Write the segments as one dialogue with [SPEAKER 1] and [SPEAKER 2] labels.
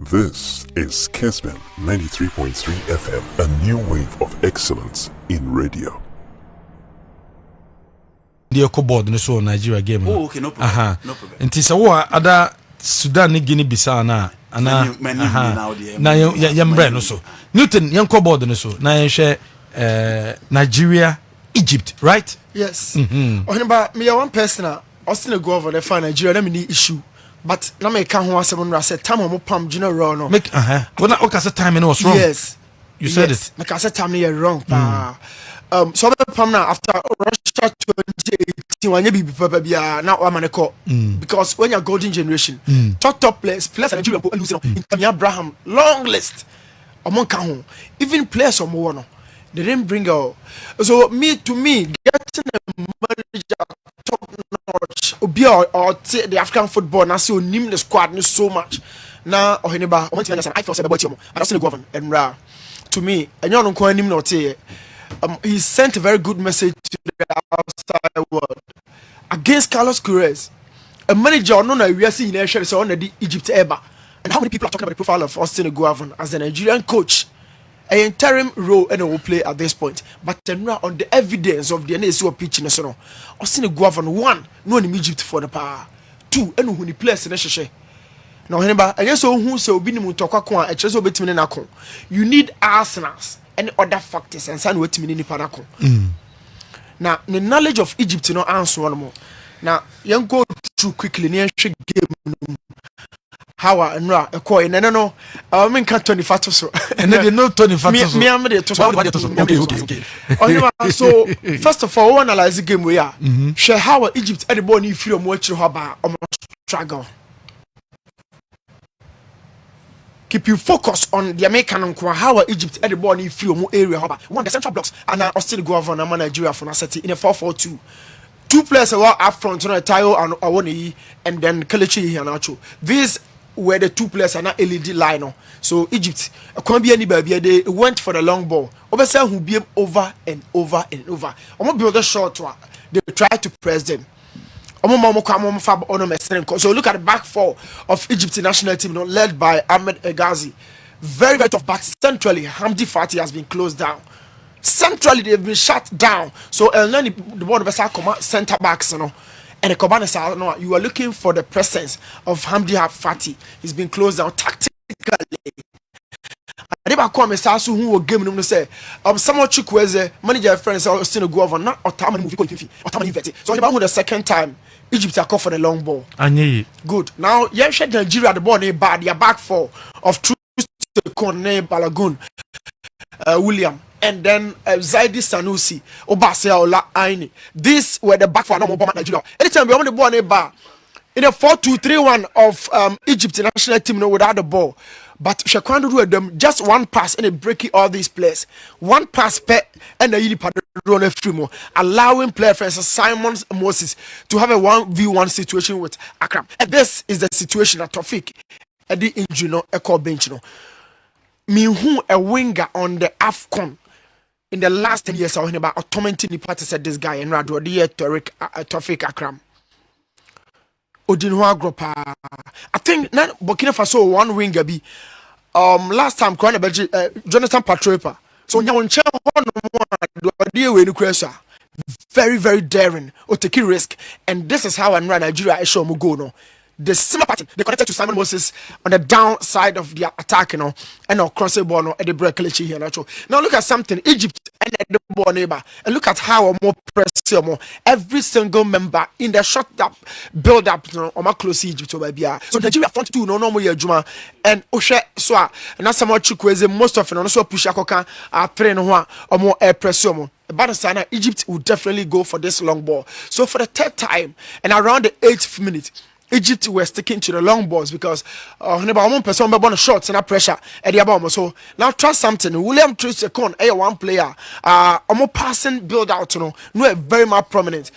[SPEAKER 1] This is Kessben 93.3 FM, a new wave of excellence in radio.
[SPEAKER 2] The board no so Nigeria game.
[SPEAKER 3] Oh, okay, no problem. No problem.
[SPEAKER 2] And tis a war other Sudan ni Guinea Bissau na yambre no so. Newton yanko board no so. Na share Nigeria, Egypt, right?
[SPEAKER 4] Yes. Remember me one person Austin go over the fine Nigeria let me need issue. But na me can ho asem no say time mo pam gina raw no.
[SPEAKER 2] Make when I say time no was wrong.
[SPEAKER 4] Yes.
[SPEAKER 2] You said it.
[SPEAKER 4] Make I say time no wrong. So me pam now after Russia 2018 when you be papa bia na o amane call because when you're golden generation top players Nigeria go lose in Abraham long list among kan ho even players on mo no they didn't bring out so to me getting a manager top notch obi or the African football na say onim the squad so much na oheneba o mention I feel say about you I don't govern and ra to me enyo no ko anim na ote he sent a very good message to the outside world against Carlos Queiroz, a manager no na we see in share say on the Egypt eba. And how many people are talking about the profile of Austin Eqypt as the Nigerian coach? An interim role and will play at this point, but on the evidence of the NSO pitching so Austin Eqypt one no in Egypt for the power two and when he plays in share now remember and so who say obi ni mu tokwa ko a ekyere so betimi na ko you need arsenals and other factors and san wetimi ni nipa na ko now the knowledge of Egypt no answer one more now young go through quickly near game how Nra Ekoi no I mean can 25 so
[SPEAKER 2] and then they know 25
[SPEAKER 4] me am dey to okay so first of all we analyze the game we are share how Egypt at the ball if you mo akiri ho ba struggle keep you focus on the American how Egypt at the ball if you mo area ho ba one the central blocks and Austin Eqypt and Nigeria for na set in a 4-4-2 two players were up front no Tayo and Awoniyi and then Kelechi Iheanacho these where the two players are not LED line. So Egypt, they went for the long ball. Obviously, who be over and over and over. I'm gonna build a short one. They try to press them. So look at the back four of Egypt national team, led by Ahmed Egazi. Very, very tough. But centrally, Hamdi Fati has been closed down. Centrally, they've been shut down. So the ball the center backs, and the Kobana no, you are looking for the presence of Hamdi Fati. He's been closed down tactically. I never come as who will game no say someone Chukwueze manager friends are still go over not Ottoman movie Ottoman so about the second time Egypt are called for the long ball. Good. Now yeah Nigeria the ball they bad their back four of True Kone Balagun William and then Zaidi Sanusi, Obasea Ola Aini. These were the back for Nigeria. Anytime we want the ball in a 4-2-3-1 of Egypt national team without the ball. But Shakwandu do them just one pass and they break all these players. One pass per and the Yili Padrone Frimo, allowing player friends Simon Moses to have a 1v1 situation with Akram. And this is the situation at Tofik at the injury echo bench. Me who a winger on the AFCON. In the last 10 years, I was about tormenting the party said this guy and Rado Tofik Akram. Odinwa Gropa. I think Burkina Faso one winger be last time Jonathan Patropa. So now on very, very daring or taking risk. And this is how Nigeria is show go no. The similar pattern they connected to Simon Moses on the downside of the attack, and cross the ball at the break here. Now look at something Egypt and the ball neighbor, and look at how more press more every single member in the short up build up on my close Egypt so Nigeria front two no more Juma and Oshe Swa and that's some Chukwueze most often also push Akoka train or more air press but Egypt will definitely go for this long ball. So for the third time and around the 8th minute Egypt were sticking to the long balls because one person born shots and pressure at the above. So now trust something. William Trusecon, one player, almost passing build out, no very much prominent.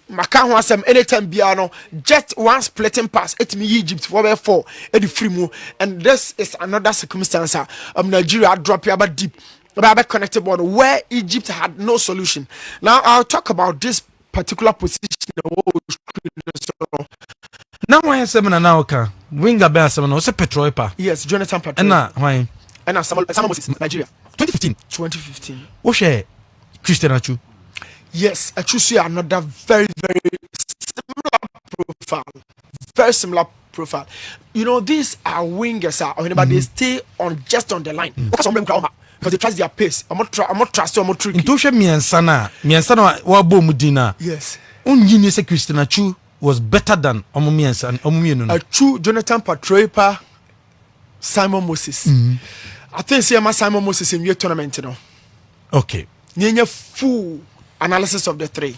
[SPEAKER 4] Makan wants some anytime Biano, just one splitting pass. It me Egypt for 4 at the free move, and this is another circumstance. Nigeria drop here but deep, but connected ball where Egypt had no solution. Now I'll talk about this particular position.
[SPEAKER 2] Now why seminar now ka winger be seminar say petrol pa.
[SPEAKER 4] Yes, Jonathan Patrick.
[SPEAKER 2] Na why?
[SPEAKER 4] And Samuel Moses, Nigeria.
[SPEAKER 2] 2015. What share Christian Achu?
[SPEAKER 4] Yes, I choose you another very similar profile. Very similar profile. You know, these are wingers, but they stay on just on the line. Because they trust their pace. I'm not trust. I'm not tricky.
[SPEAKER 2] Into miensana wa bo mudina.
[SPEAKER 4] Yes.
[SPEAKER 2] Unyi say Christian Achu was better than miensan
[SPEAKER 4] Achu, Jonathan Patrick, Simon Moses. I think Simon Moses in your tournament, you know.
[SPEAKER 2] Okay.
[SPEAKER 4] Near full analysis of the three.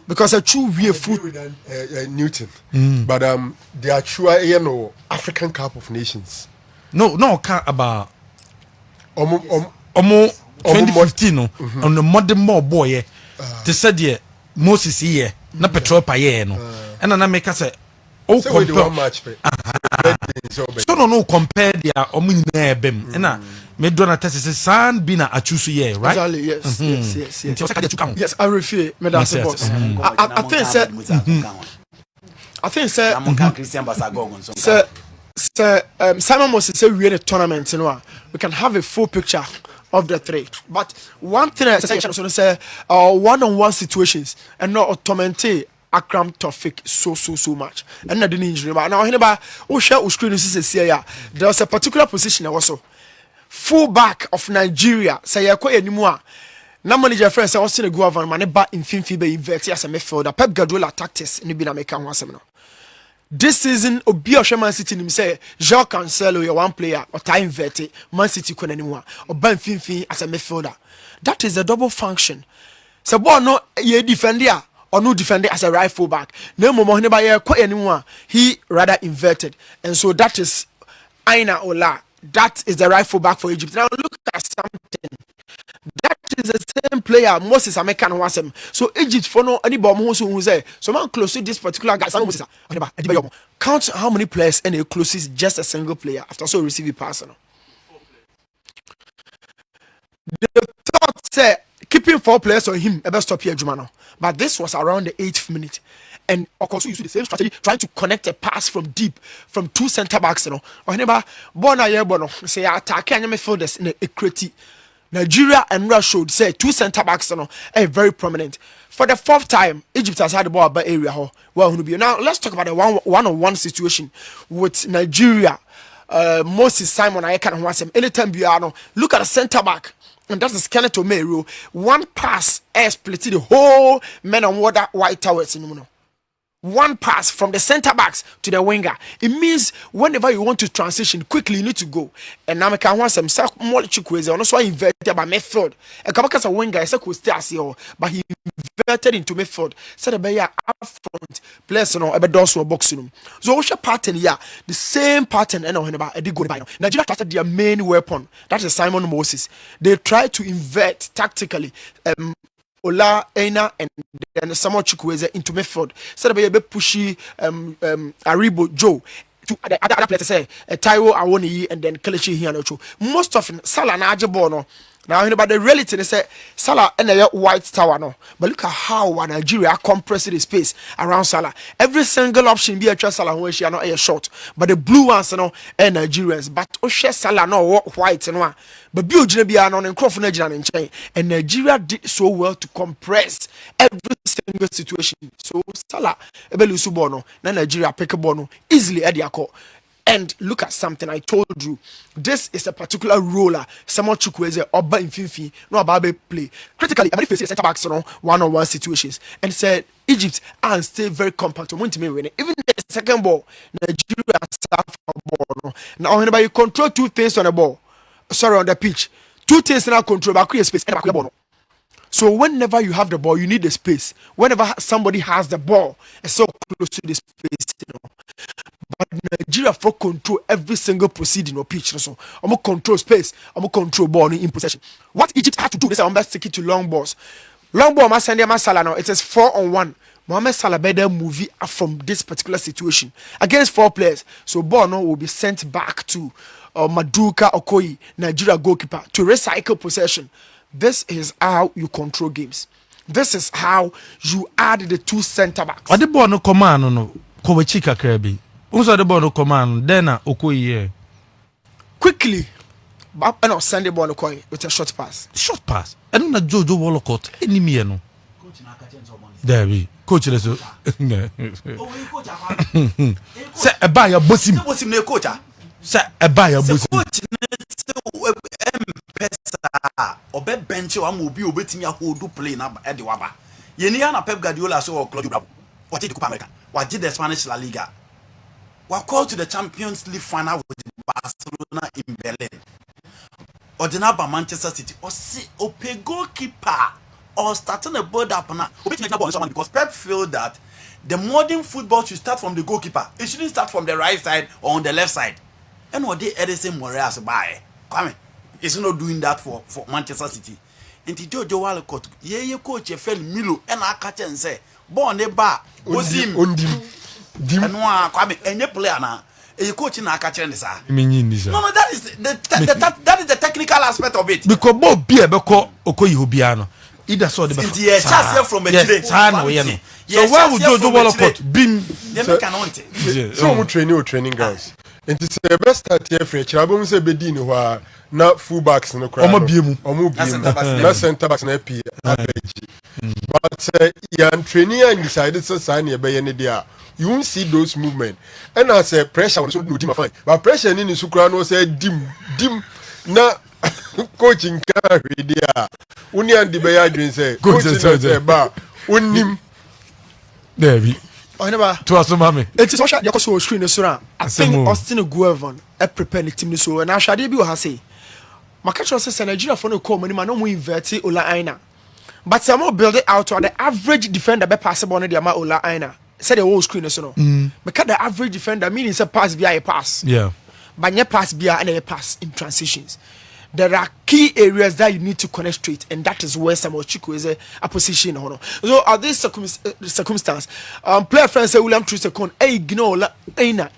[SPEAKER 4] Because a true we full
[SPEAKER 3] Newton. But they are true, African Cup of Nations.
[SPEAKER 2] No, about 2015 no on the modern more boy they said Moses here na petrol pa ye no and na make say oh compare
[SPEAKER 3] match
[SPEAKER 2] so no compare their nyina ebem na me do na test say san bi na achusu here right
[SPEAKER 4] exactly yes yes I refuse me that's the boss I think Christian Basago Simon Moses say we in a tournament, we can have a full picture of the three. But one thing I say, one-on-one situations and not tormenting Akram Tofik so much. And I didn't injury. But now, there was a particular position also. Full back of Nigeria, say anymore. Na manager friends say what's in the go over man ba in be invert as a midfielder. Pep Guardiola tactics ni bi na make one asem no. This season obi o Man City nim say João Cancelo your one player or time invert Man City kon anymore or ban finfin as a midfielder. That is a double function. So ball no ye defender or no defender as a right full back. No more ba ye ko anymore. He rather inverted. And so that is Aina Ola. That is the right full back for Egypt. Now look at something. That is the same player Moses American was him. So Egypt for no anybody who say so man close to this particular guy. Count how many players and he closes just a single player after so receive a pass. The thought say keeping 4 players on him ever stop here Jumano. But this was around the 8th minute. And of course, you see the same strategy, trying to connect a pass from deep, from 2 center backs. Or anybody, say attack and midfielders in a Eqypt. Nigeria and Russia showed say 2 center backs are very prominent. For the 4th time, Egypt has had the ball about area. Well, now let's talk about the one-on-one situation with Nigeria. Moses Simon I can want him anytime Biano. Look at the center back. And that's the skeleton Meru. One pass split the whole men on water white towers in one pass from the center backs to the winger. It means whenever you want to transition quickly, you need to go. And now I can want some more chukways. Also, I inverted by midfield. And Kabaka's a winger, I said, could stay as but he inverted into midfield. Said a bear up front, players no, a bed also boxing. So, what's your pattern here? The same pattern, and about a good by Nigeria started their main weapon. That is Simon Moses. They tried to invert tactically. Ola, Aina, and then Samuel Chukwueze into midfield. So they be pushy Aribo Joe to the other players say Taiwo Awoniyi and then Kelechi Iheanacho. Most often Salah na Ajebono. Now about the reality they say Salah and the white tower no. But look at how Nigeria compressed the space around Salah. Every single option be a Salah when she are not a short. But the blue ones no and Nigerians. But Oshe Salah no white no. But Bill be an on and Crawford and chain. And Nigeria did so well to compress every single situation. So Salah Ebelu Subono, na Nigeria pick a bono easily at the And look at something I told you. This is a particular roller. Someone Chukwueze Oba Infinfi, no about play. Critically, I'm facing center backs on one-on-one situations. And said Egypt and stay very compact. Even the second ball, Nigeria start for ball. Now whenever you control 2 things on the ball, on the pitch, 2 things now control but create space and back the ball. So whenever you have the ball, you need the space. Whenever somebody has the ball, it's so close to the space, But Nigeria for control every single proceeding or pitch. So I'm control space, I'm control ball in possession. What Egypt had to do, this I'm best stick it to long balls. Long ball must send Salah now. It is 4-on-1. Mohamed Salah better movie from this particular situation against 4 players. So ball now will be sent back to Maduka Okoye, Nigeria goalkeeper, to recycle possession. This is how you control games. This is how you add the 2 center backs.
[SPEAKER 2] What the ball no command no. Kowachika Kirby. Also the ball command, then Okoye.
[SPEAKER 4] Quickly, and on Sunday ball with a short pass.
[SPEAKER 2] Short pass. I don't know Jojo Wallacott, any me no. There we coach. Say a buyer bossy.
[SPEAKER 5] What's in the coach?
[SPEAKER 2] Say a buyer bossy.
[SPEAKER 5] Obe bench or mobi obeting ya who do play na Eddie Waba. Yeniana Pep Guardiola so Claudio Bravo. What did the Copa America? What did the Spanish La Liga? What called to the Champions League final with Barcelona in Berlin? Or the by Manchester City or see Ope goalkeeper or starting a board up now. Because Pep feel that the modern football should start from the goalkeeper. It shouldn't start from the right side or on the left side. And what they Edison Moreas by come. He's not doing that for Manchester City. And Jojo Wallacott, ye coach, a friend Milo, and I catch and say, born a bar, was him, and one come any player now. A coach in a catch and say, no, that is that is the technical aspect of it.
[SPEAKER 2] Because Bob Beer Beko Okoye Obiano. Either saw the
[SPEAKER 5] chance from a today.
[SPEAKER 2] So why would Jojo Wallacott beam?
[SPEAKER 3] So training guys. And it's the best start here for Chabum say Bedin who are not fullbacks in the crowd. Not center backs na P. But yan training and decided to sign your bay any day. You won't see those movements. And I say pressure was no team fine. But pressure in the Sukrano said dim na coaching carry there. Only and the Bayadrin say coaching say ba unim
[SPEAKER 2] David.
[SPEAKER 4] I never
[SPEAKER 2] to us, mommy.
[SPEAKER 4] It is what you screen this around. I think Austin Guevon prepare the team so and I shall be what I say. My catcher says Nigeria for no call money man no invert Ola Aina. But some more build it out or the average defender be passable on the amount Ola Aina. Said the whole screen is no. Because the average defender means a pass via a pass.
[SPEAKER 2] Yeah.
[SPEAKER 4] But your pass via and a pass in transitions. There are key areas that you need to connect straight, and that is where Samuel Chiku is a position. So at this circumstance, player friends say William Trusekon,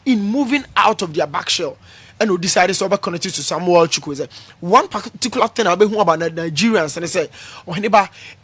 [SPEAKER 4] in moving out of their back shell, and we decided to connect to Samuel Chiku. One particular thing I'll be about Nigerians, and they say,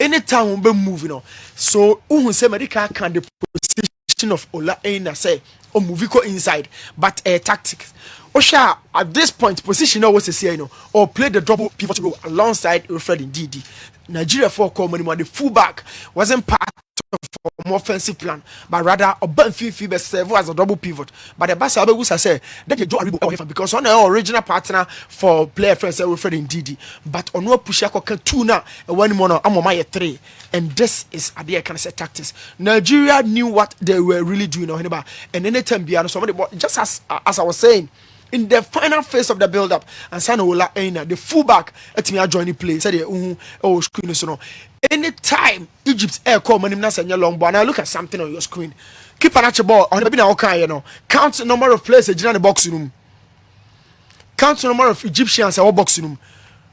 [SPEAKER 4] anytime we be moving, so say America can the position of Ola Aina say, or move inside, but a tactics. Osha at this point position was a or play the double pivot role alongside Fred Ndidi. Nigeria for money the fullback wasn't part of an offensive plan, but rather a burn fee serve as a double pivot. But the Bassa Abegusa said that you don't because on our original partner for player friends Fred Ndidi, but on no push tuna one mono amomaya 3. And this is Adia can say tactics. Nigeria knew what they were really doing and anytime beyond somebody just as I was saying. In the final phase of the build-up, and Sanola Aina, the fullback, at me joining play. Said, screen is no. Anytime Egypt's air call money and your long ball, and I look at something on your screen. Keep an actual ball on the bin okay, count the number of players in the boxing room. Count the number of Egyptians in our boxing room.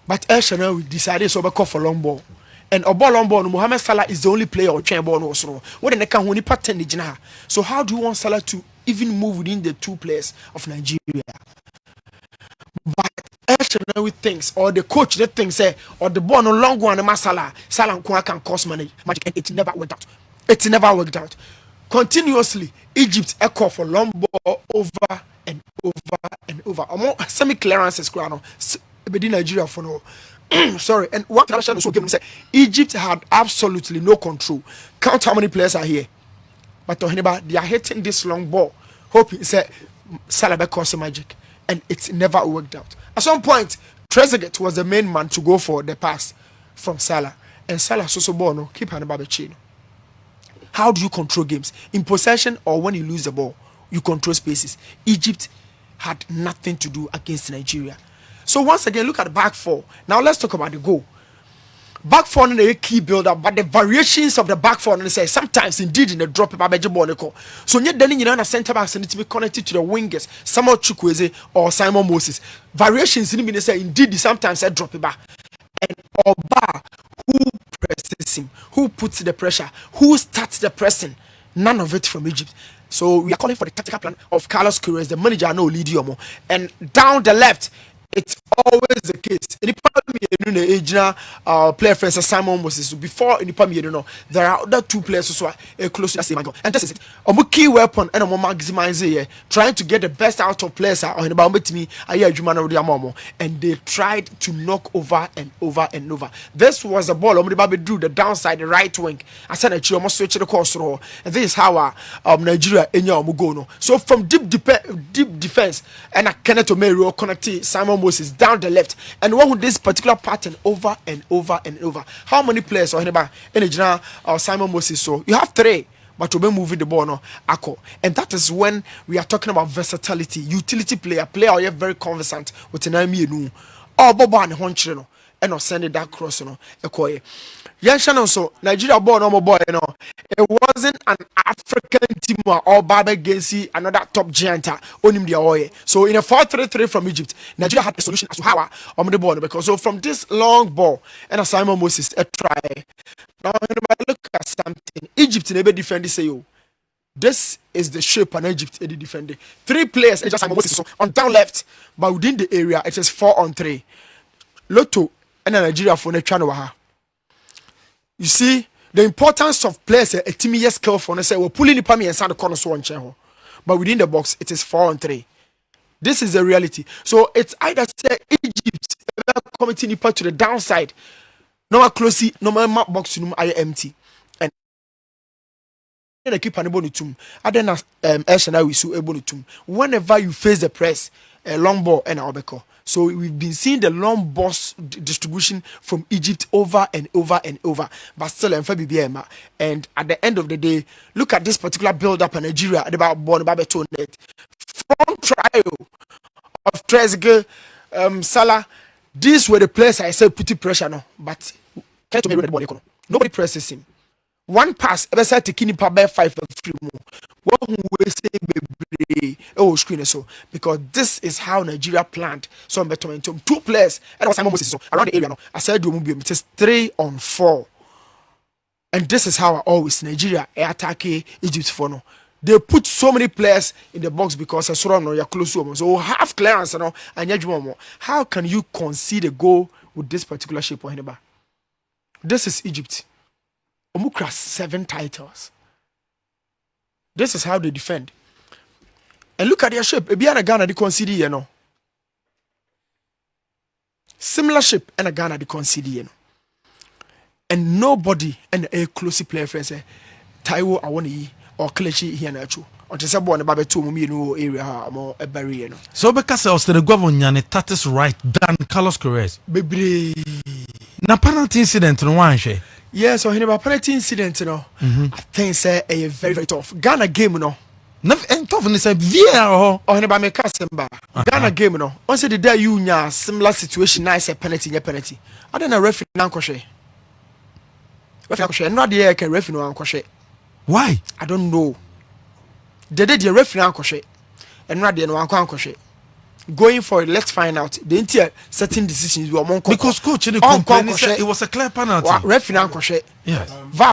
[SPEAKER 4] But El Chanel decided to call for long ball. And a ball long ball, Mohamed Salah is the only player or chain ball also. What in the can only pattern the So how do you want Salah to even move within the two players of Nigeria? But actually thinks or the coach that thinks or the ball no long one Salah can cost money magic, and it never worked out. It never worked out. Continuously Egypt echo for long ball over and over and over. Semi clearances within Nigeria for no sorry, and what Russia also gave say Egypt had absolutely no control. Count how many players are here. But they are hitting this long ball, hoping say Salah cause magic, and it never worked out. At some point, Trezeguet was the main man to go for the pass from Salah, and Salah so ball no keep Hannibal chain. How do you control games in possession or when you lose the ball? You control spaces. Egypt had nothing to do against Nigeria. So once again, look at the back four. Now let's talk about the goal. Back four is a key builder, but the variations of the back four, and say sometimes indeed in the drop so you're then in a center back need to be connected to the wingers, Samuel Chukwueze or Simon Moses. Variations in the say indeed sometimes I drop it back. And Oba, who presses him, who puts the pressure, who starts the pressing, none of it from Egypt. So we are calling for the tactical plan of Carlos Queiroz, the manager, no lead you more. And down the left, it's always the case. Player friends Simon Moses. Before there are other two players who are close to the same angle. And this is it. A key weapon and a maximize trying to get the best out of players on about me. And they tried to knock over and over and over. This was the ball. Drew the downside, the right wing. I said that you almost switch the course row. And this is how Nigeria go. So from deep defense and I cannot to connect Simon Moses down the left and one with this particular pattern over and over and over. How many players or anybody in Simon Moses? So you have 3, but to be moving the ball no ako, and that is when we are talking about versatility, utility player or you're very conversant with an IMU. Oh, Bobo and Honchino no and or send it that cross no ekoye. Yan Shannon so Nigeria ball no boy it wasn't an African team or Baba against another top giant onim dia oye. So in a 4-3-3 from Egypt, Nigeria had a solution as to how the ball because so from this long ball and Simon Moses a try. Now look at something. Egypt never defend say yo. This is the shape and Egypt they defend. 3 players just Simon Moses on down left, but within the area it is 4-on-3. Lotto and Nigeria for Nechano. You see the importance of players a team yes skill for say we're pulling the pami inside the corner so on chair. But within the box it is 4-on-3. This is the reality. So it's either say Egypt committing to the downside. No closely, no map box I empty. And then keep an able to Adena we so able to whenever you face the press, a long ball and Albeko. So we've been seeing the long boss distribution from Egypt over and over and over, but still and at the end of the day, look at this particular build-up in Nigeria at about net. From trial of Trezeguet, Salah, these were the players I said put pressure no, but can't be ready ball. Nobody presses him. One pass, ever said to Kinipa by 5 and 3 more. What we say screen so because this is how Nigeria planned. So I'm better 2 players and Simon Moses so around the area now. I said it is 3-on-4. And this is how always Nigeria attack Egypt for no. They put so many players in the box because you're close to them. So half clearance and how can you concede a goal with this particular shape or anybody? This is Egypt. Omukra 7 titles. This is how they defend. And look at their shape. Ebiana Ghana they concede you know. Similar shape and a Ghana they concede you know. And nobody and a close player friend say Taiwo Awoni or Kelechi here nacho. On the same one about 2 area more a barrier no. So
[SPEAKER 2] because the government that is right than Carlos Correz.
[SPEAKER 4] Baby.
[SPEAKER 2] Na penalty incident no one share.
[SPEAKER 4] Yes, so a penalty incident, you know. I think say a very, very tough. Ghana game, you know.
[SPEAKER 2] And tough and say VAR
[SPEAKER 4] or about me Kessben. Ghana game, you know. Once the day you nya similar situation, nice a penalty, penalty. I don't know referee nankoshe. Referee not the air can referee no ankoshe.
[SPEAKER 2] Why?
[SPEAKER 4] I don't know. The day the referee ankoshe. And not the no ankoshe. Going for it, let's find out. The entire certain decisions were more
[SPEAKER 2] because coach in the complaint said it was a clear penalty.
[SPEAKER 4] Referee ankoshe.
[SPEAKER 2] Yes.
[SPEAKER 4] VAR